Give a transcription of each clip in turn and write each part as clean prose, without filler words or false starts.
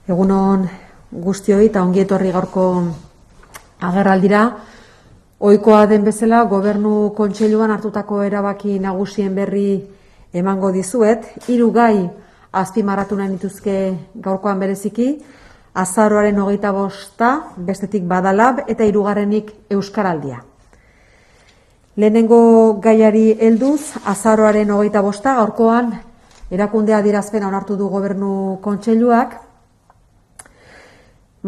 Egunon guztioi eta ongi etorri gaurko agerraldira. Ohikoa den bezala Gobernu Kontseiluan hartutako erabaki nagusien berri emango dizuet. 3 gai azpimarratu nahi nituzke gaurkoan bereziki. Azaroaren 25, bestetik Badalab eta 3. Euskaraldia. Lehenengo gaiari helduz, azaroaren 25, gaurkoan erakunde adierazpena onartu du Gobernu Kontseiluak.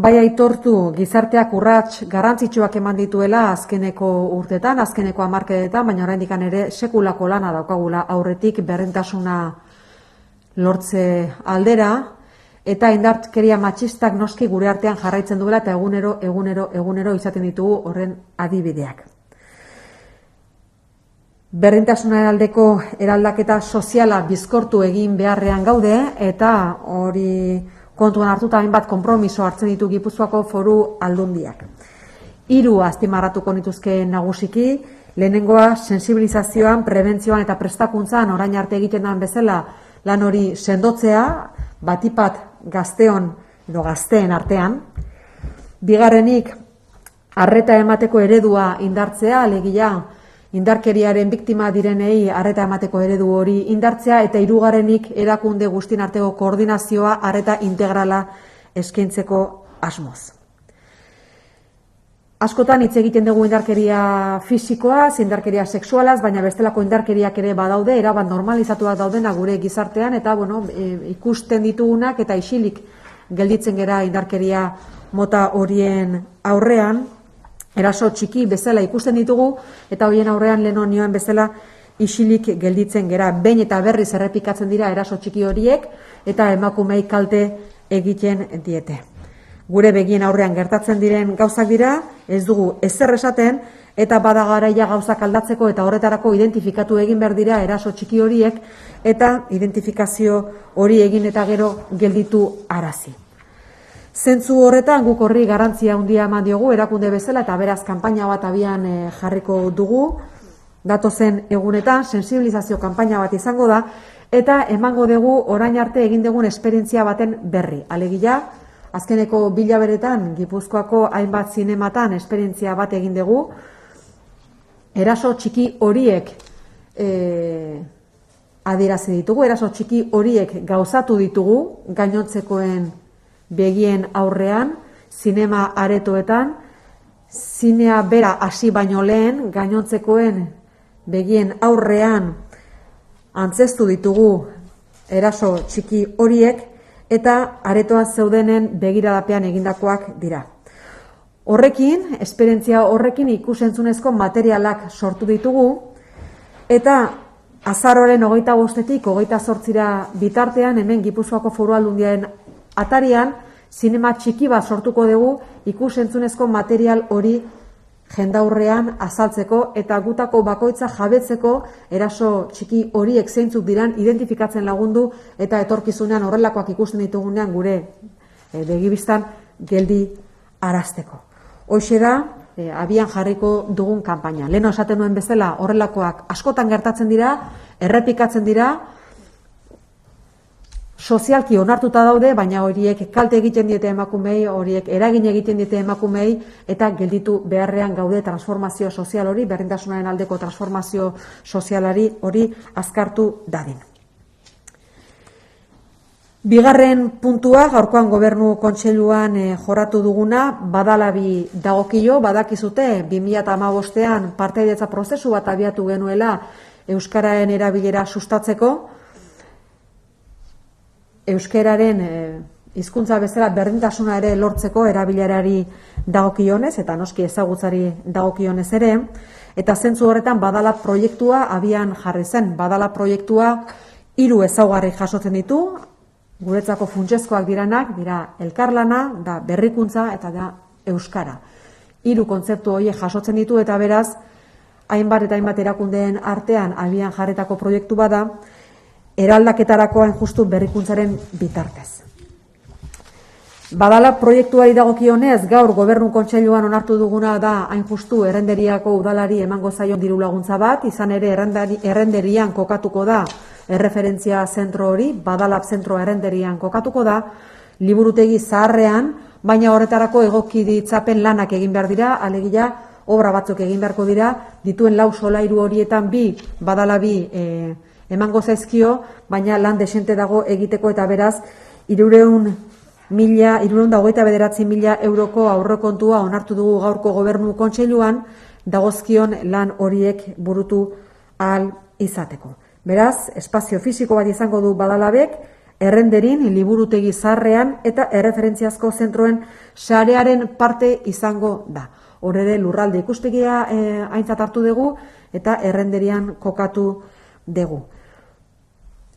Bai aitortu gizarteak urrats garrantzitsuak eman dituela azkeneko urtetan, azkeneko hamarkadetan, baina oraindik ere sekulako lana daukagula aurretik berdintasuna lortze aldera, eta indarkeria matxistak noski gure artean jarraitzen duela eta egunero izaten ditugu horren adibideak. Berdintasunaren aldeko eraldaketa soziala bizkortu egin beharrean gaude, eta hori kontuan hartuta hainbat konpromiso hartzen ditu Gipuzkoako Foru Aldundiak. 3 azpimarratuko nituzke nagusiki. Lehenengoa, sensibilizazioan, prebentzioan eta prestakuntzan orain arte egiten den bezala lan hori sendotzea, batipat gazteon edo gazteen artean. Bigarrenik, arreta emateko eredua indartzea, alegia indarkeriaren biktima direnei arreta emateko eredu hori indartzea, eta 3. erakunde guztien arteko koordinazioa arreta integrala eskaintzeko asmoz. Askotan hitz egiten dugu indarkeria fisikoaz, indarkeria sexualaz, baina bestelako indarkeriak ere badaude, erabat normalizatuak daudena gure gizartean, eta ikusten ditugunak eta isilik gelditzen gera indarkeria mota horien aurrean. Eraso txiki bezala ikusten ditugu, eta horien aurrean lehen nioen bezala isilik gelditzen gera. Behin eta berriz errepikatzen dira eraso txiki horiek, eta emakumei kalte egiten diete. Gure begien aurrean gertatzen diren gauzak dira, ez dugu ezer esaten, eta bada garaia gauzak aldatzeko, eta horretarako identifikatu egin behar dira eraso txiki horiek, eta identifikazio hori egin eta gero gelditu arazi. Zentzu horretan guk horri garrantzia handia eman diogu erakunde bezala, eta beraz kanpaina bat abian jarriko dugu. Datozen egunetan sensibilizazio kanpaina bat izango da, eta emango dugu orain arte egin dugun esperientzia baten berri. Alegia, azkeneko bilaberetan Gipuzkoako hainbat zinematan esperientzia bat egin dugu. Eraso txiki horiek adierazi ditugu, eraso txiki horiek gauzatu ditugu gainontzekoen begien aurrean, zinema aretoetan, zinea bera hasi baino lehen, gainontzekoen begien aurrean antzestu ditugu eraso txiki horiek, eta aretoan zeudenen begiradapean egindakoak dira. Horrekin, esperientzia horrekin ikusentzunezko materialak sortu ditugu, eta azaroaren 25-tik 28 bitartean, hemen Gipuzkoako Foru Aldundiaren atarian, zinema txiki bat sortuko dugu ikusentzunezko material hori jendaurrean azaltzeko, eta gutako bakoitza jabetzeko eraso txiki horiek zeintzuk diran identifikatzen lagundu, eta etorkizunean horrelakoak ikusten ditugunean gure begibistan geldi arazteko. Hoxe da, abian jarriko dugun kanpaina. Lehen esaten nuen bezala horrelakoak askotan gertatzen dira, errepikatzen dira, sozialki onartuta daude, baina horiek kalte egiten diete emakumei, horiek eragin egiten diete emakumei, eta gelditu beharrean gaude transformazio sozial hori, berdintasunaren aldeko transformazio sozialari hori azkartu dadin. Bigarren puntua, gaurkoan Gobernu Kontseiluan jorratu duguna, Badalabi dagokio. Badakizute 2015an partaidetza prozesu bat abiatu genuela euskararen erabilera sustatzeko. Euskararen hizkuntza bezala berdintasuna ere lortzeko erabilerari dagokionez, eta noski ezagutzari dagokionez ere, eta zentzu horretan Badalab proiektua abian jarri zen. Badalab proiektua 3 ezaugarri jasotzen ditu, guretzako funtsezkoak diranak, dira elkarlana, da berrikuntza eta da euskara. 3 kontzeptu horiek jasotzen ditu, eta beraz, hainbat eta hainbat erakundeen artean abian jarretako proiektu bada, eraldaketarako hain justu berrikuntzaren bitartez. Badala proiektuari dagokionez, gaur Gobernu Kontseiluan onartu duguna da hain justu Errenderiako udalari emango zaion diru laguntza bat, izan ere Errenderian kokatuko da erreferentzia zentro hori, Badalab zentroa Errenderian kokatuko da, liburutegi zaharrean, baina horretarako egokitzapen lanak egin behar dira, alegia obra batzuk egin beharko dira, dituen 4 solairu horietan 2 badala 2 emango zaizkio, baina lan desente dago egiteko eta beraz 329.000 euroko aurrekontua onartu dugu gaurko Gobernu Kontseiluan dagozkion lan horiek burutu ahal izateko. Beraz, espazio fisiko bat izango du Badalabek, errenderin, liburutegi zaharrean eta erreferentziazko zentroen sarearen parte izango da. Hor ere lurralde ikustegia aintzat hartu dugu eta errenderian kokatu dugu.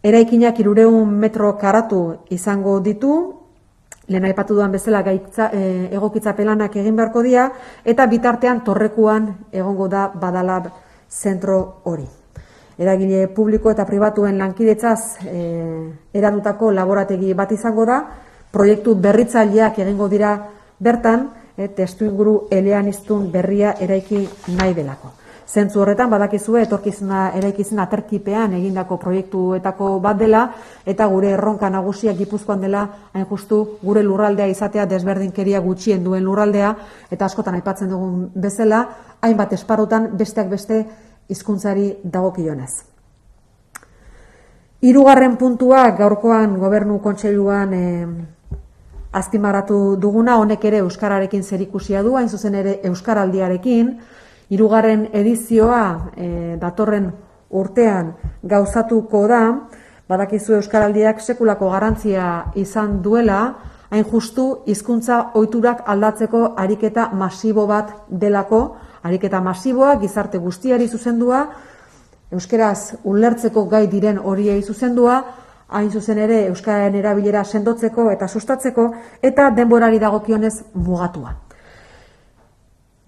Eraikinak 300 metro karatu izango ditu, lehen aipatu duan bezala egokitzapelanak egin beharko dira, eta bitartean torrekuan egongo da Badalab zentro hori. Eragile publiko eta pribatuen lankidetzaz eratutako laborategi bat izango da, proiektu berritzaileak egingo dira bertan, testuinguru eleaniztun berria eraiki nahi delako. Zentzu horretan, badakizue, etorkizuna eraikizun aterkipean egindako proiektuetako bat dela, eta gure erronka nagusia Gipuzkoan dela, hain justu, gure lurraldea izatea desberdinkeria gutxien duen lurraldea, eta askotan aipatzen dugun bezala, hainbat esparrutan besteak beste hizkuntzari dagokionez. 3. puntua gaurkoan Gobernu Kontseiluan azpimarratu duguna, honek ere euskararekin zerikusia du, hain zuzen ere euskaraldiarekin. 3. edizioa datorren urtean gauzatuko da, badakizu euskaraldiak sekulako garantzia izan duela, hain justu hizkuntza ohiturak aldatzeko ariketa masibo bat delako, ariketa masiboa gizarte guztiari zuzendua, euskaraz ulertzeko gai diren horiei zuzendua, hain zuzen ere euskararen erabilera sendotzeko eta sustatzeko, eta denborari dagokionez mugatua.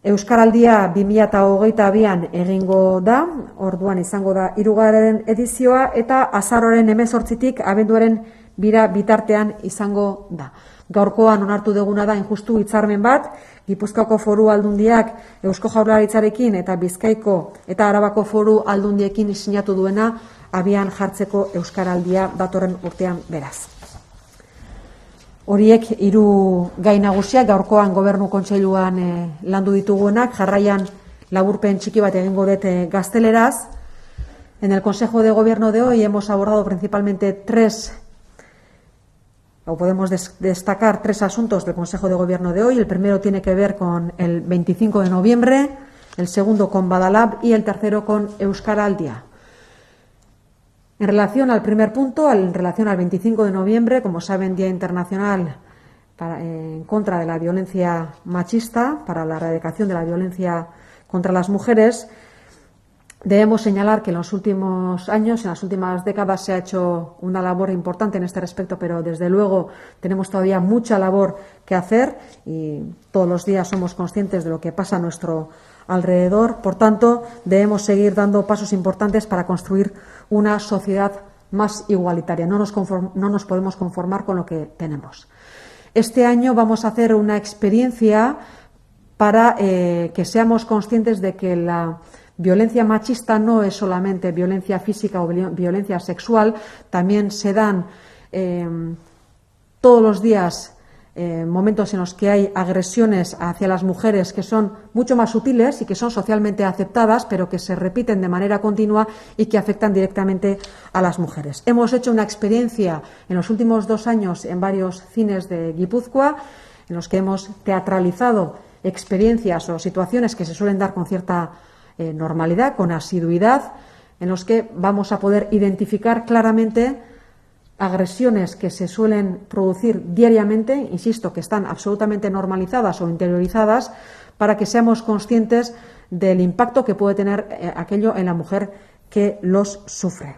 Euskaraldia 2022an egingo da, orduan izango da 3. edizioa, eta azaroaren 18tik abenduaren 2 bitartean izango da. Gaurkoan onartu duguna da injustu hitzarmen bat, Gipuzkoako Foru Aldundiak Eusko Jaurlaritzarekin eta Bizkaiko eta Arabako Foru Aldundiekin sinatu duena abian jartzeko euskaraldia datorren urtean beraz. Horiek 3 gai nagusiak gaurkoan Gobernu Kontseiluan landu ditugunak, jarraian laburpen txiki bat egingo dut gazteleraz. En el Consejo de Gobierno de hoy hemos abordado principalmente podemos destacar 3 asuntos del Consejo de Gobierno de hoy. El primero tiene que ver con el 25 de noviembre, el segundo con Badalab y el tercero con Euskaraldia. En relación al primer punto, en relación al 25 de noviembre, como saben, Día Internacional en contra de la violencia machista, para la erradicación de la violencia contra las mujeres, debemos señalar que en los últimos años, en las últimas décadas, se ha hecho una labor importante en este respecto, pero desde luego tenemos todavía mucha labor que hacer y todos los días somos conscientes de lo que pasa a nuestro alrededor. Por tanto, debemos seguir dando pasos importantes para construir una sociedad más igualitaria. No nos podemos conformar con lo que tenemos. Este año vamos a hacer una experiencia para que seamos conscientes de que la violencia machista no es solamente violencia física o violencia sexual, también se dan todos los días momentos en los que hay agresiones hacia las mujeres que son mucho más sutiles y que son socialmente aceptadas, pero que se repiten de manera continua y que afectan directamente a las mujeres. Hemos hecho una experiencia en los últimos 2 años en varios cines de Guipúzcoa, en los que hemos teatralizado experiencias o situaciones que se suelen dar con cierta normalidad, con asiduidad, en los que vamos a poder identificar claramente agresiones que se suelen producir diariamente, insisto, que están absolutamente normalizadas o interiorizadas, para que seamos conscientes del impacto que puede tener aquello en la mujer que los sufre.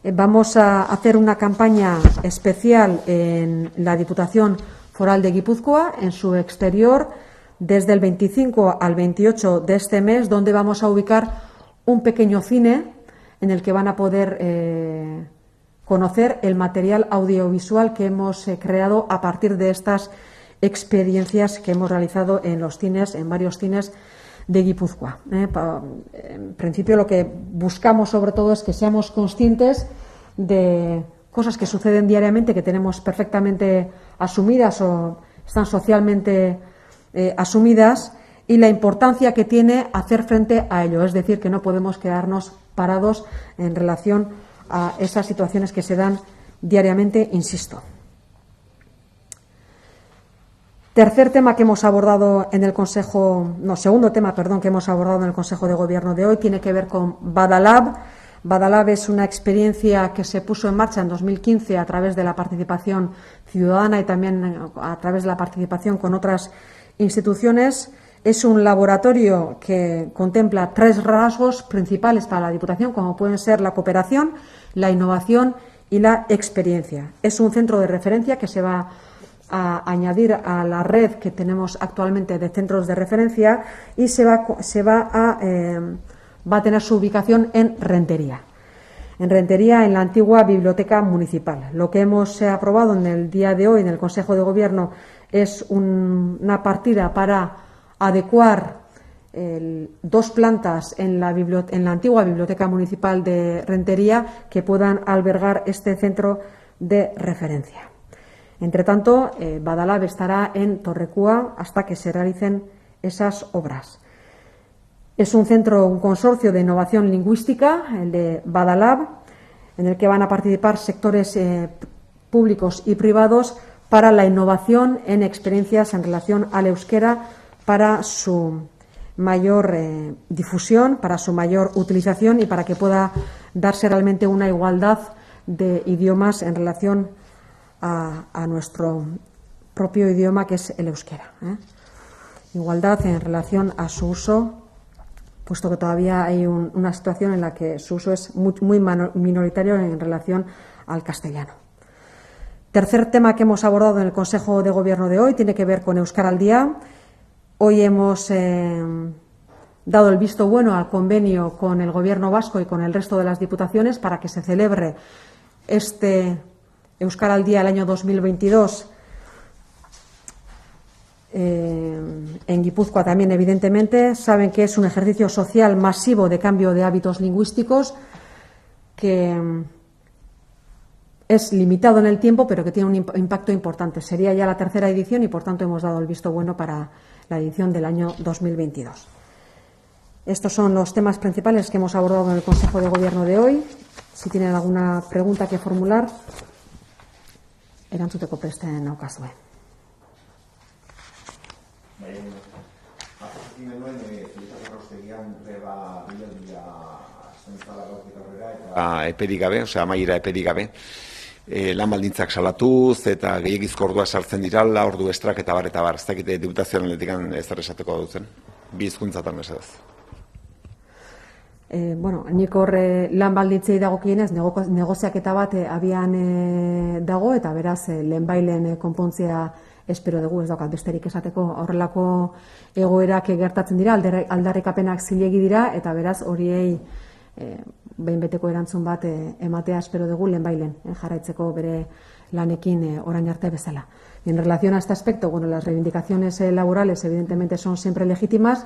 Vamos a hacer una campaña especial en la Diputación Foral de Guipúzcoa, en su exterior, desde el 25 al 28 de este mes, donde vamos a ubicar un pequeño cine en el que van a poder conocer el material audiovisual que hemos creado a partir de estas experiencias que hemos realizado en los cines, en varios cines de Guipúzcoa. En principio, lo que buscamos sobre todo es que seamos conscientes de cosas que suceden diariamente, que tenemos perfectamente asumidas o están socialmente asumidas, y la importancia que tiene hacer frente a ello. Es decir, que no podemos quedarnos parados en relación a esas situaciones que se dan diariamente, insisto. Segundo tema que hemos abordado en el Consejo de Gobierno de hoy tiene que ver con Badalab. Badalab es una experiencia que se puso en marcha en 2015 a través de la participación ciudadana y también a través de la participación con otras instituciones. Es un laboratorio que contempla 3 rasgos principales para la Diputación, como pueden ser la cooperación, la innovación y la experiencia. Es un centro de referencia que se va a añadir a la red que tenemos actualmente de centros de referencia y va a tener su ubicación en Rentería. En Rentería, en la antigua Biblioteca Municipal. Lo que hemos aprobado en el día de hoy en el Consejo de Gobierno es una partida para adecuar 2 plantas en la antigua Biblioteca Municipal de Rentería que puedan albergar este centro de referencia. Entre tanto, Badalab estará en Torrecua hasta que se realicen esas obras. Es un consorcio de innovación lingüística, el de Badalab, en el que van a participar sectores públicos y privados para la innovación en experiencias en relación al euskera, para su mayor difusión, para su mayor utilización y para que pueda darse realmente una igualdad de idiomas en relación a nuestro propio idioma, que es el euskera. Igualdad en relación a su uso, puesto que todavía hay una situación en la que su uso es muy minoritario en relación al castellano. Tercer tema que hemos abordado en el Consejo de Gobierno de hoy tiene que ver con Euskara al Día. Hoy hemos dado el visto bueno al convenio con el Gobierno vasco y con el resto de las diputaciones para que se celebre este Euskara al Día el año 2022 en Guipúzcoa también, evidentemente. Saben que es un ejercicio social masivo de cambio de hábitos lingüísticos que es limitado en el tiempo, pero que tiene un impacto importante. Sería ya la 3ª edición y, por tanto, hemos dado el visto bueno para la edición del año 2022. Estos son los temas principales que hemos abordado en el Consejo de Gobierno de hoy. Si tienen alguna pregunta que formular, erantzuteko preste naukazue. Eperik gabe, amaiera eperik gabe, lan baldintzak salatuz eta gehiagizko ordua sartzen dirala, ordu estrak eta bar, ez dakite diputazioanetik ezer esateko dutzen, bi hizkuntzatan mesedez. Nik horre lan baldintzei dagokienez negoziaketa bat abian dago, eta beraz lehenbailen konpontzea espero dugu, ez daukat besterik esateko. Horrelako egoerak gertatzen dira, aldarrikapenak zilegi dira, eta beraz horiei behin beteko erantzun bat ematea espero dugu lehenbailen, jarraitzeko bere lanekin orain arte bezala. En relación a este aspecto, las reivindicaciones laborales evidentemente son siempre legítimas,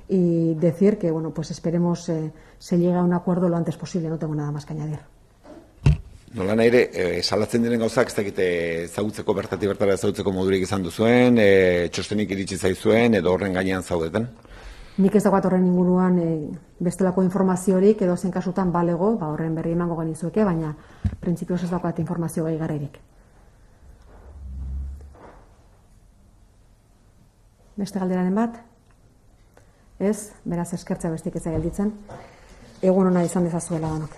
y decir que pues esperemos se llegue a un acuerdo lo antes posible. No tengo nada más que añadir. Nola nahi ere, salatzen diren gauzak ez dakite ezagutzeko bertatik bertara ezagutzeko modurik izan duzuen, txostenik iritsi zaizuen edo horren gainean zaudeten? Nik ez dagoat horren inguruan bestelako informaziorik, edo zen kasutan balego, horren berri emango genizueke, baina printzipioz ez dagoat informazio gehigarririk. Beste galderaren bat? Ez, beraz eskertzea bestik ez gelditzen. Egun ona izan dezazuela danok.